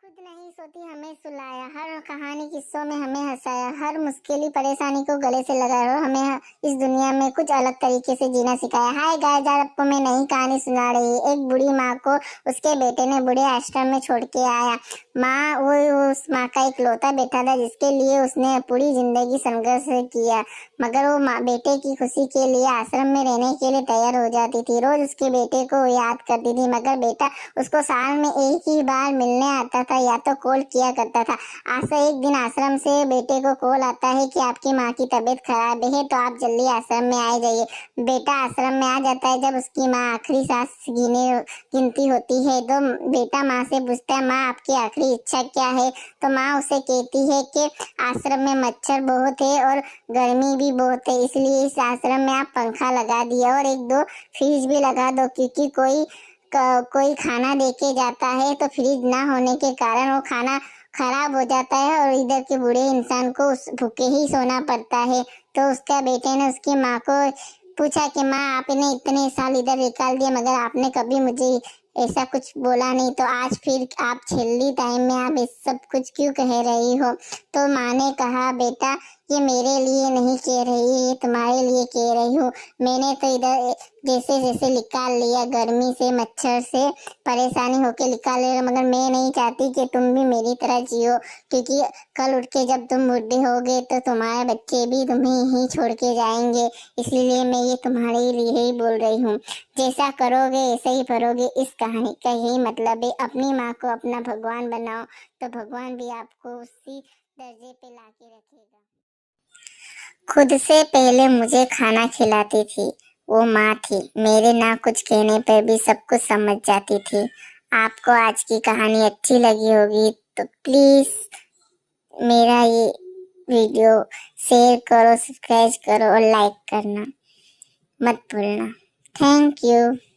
खुद नहीं सोती हमें सुलाया, हर कहानी किस्सों में हमें हंसाया, हर मुश्किल परेशानी को गले से लगाया और हमें इस दुनिया में कुछ अलग तरीके से जीना सिखाया। हाय गाइस, आज आपको मैं नई कहानी सुना रही। एक बूढ़ी माँ को उसके बेटे ने बूढ़े आश्रम में छोड़ के आया। माँ वो उस माँ का इकलौता बेटा था जिसके लिए उसने पूरी जिंदगी संघर्ष किया, मगर वो माँ बेटे की खुशी के लिए आश्रम में रहने के लिए तैयार हो जाती थी। रोज उसके बेटे को याद करती थी, मगर बेटा उसको साल में एक ही बार मिलने आता था या तो कॉल किया करता था। आशा एक दिन आश्रम से बेटे को कॉल आता है कि आपकी माँ की तबीयत खराब है तो आप जल्दी आश्रम में आ जाइए। बेटा आश्रम में आ जाता है। जब उसकी माँ आखिरी सांस गिनती होती है तो बेटा माँ से पूछता है, माँ आपकी आखिरी इच्छा क्या है? तो माँ उसे कहती है कि आश्रम में मच्छर बहुत है और गर्मी भी बहुत है, इसलिए इस आश्रम में आप पंखा लगा दिया और एक दो फ्रिज भी लगा दो, क्योंकि कोई खाना देके जाता है तो फ्रिज ना होने के कारण वो खाना खराब हो जाता है और इधर के बूढ़े इंसान को उस भूखे ही सोना पड़ता है। तो उसका बेटे ने उसकी माँ को पूछा कि माँ आपने इतने साल इधर निकाल दिया मगर आपने कभी मुझे ऐसा कुछ बोला नहीं, तो आज फिर आप छेल्ली टाइम में आप इस सब कुछ क्यों कह रही हो? तो माँ ने कहा, बेटा ये मेरे लिए नहीं कह रही, ये तुम्हारे लिए कह रही हूँ। मैंने तो इधर जैसे जैसे निकाल लिया, गर्मी से मच्छर से परेशानी होके निकाल लिया, मगर मैं नहीं चाहती कि तुम भी मेरी तरह जियो, क्योंकि कल उठ के जब तुम बुढ़े होगे तो तुम्हारे बच्चे भी तुम्हें ही छोड़ के जाएंगे। इसलिए मैं ये तुम्हारे लिए ही बोल रही हूँ, जैसा करोगे ऐसे ही भरोगे। इस कहानी का यही मतलब है, अपनी माँ को अपना भगवान बनाओ तो भगवान भी आपको उसी दर्जे पे लाके रखेगा। खुद से पहले मुझे खाना खिलाती थी, वो माँ थी। मेरे ना कुछ कहने पर भी सब कुछ समझ जाती थी। आपको आज की कहानी अच्छी लगी होगी तो प्लीज मेरा ये वीडियो शेयर करो, सब्सक्राइब करो और लाइक करना मत भूलना। Thank you.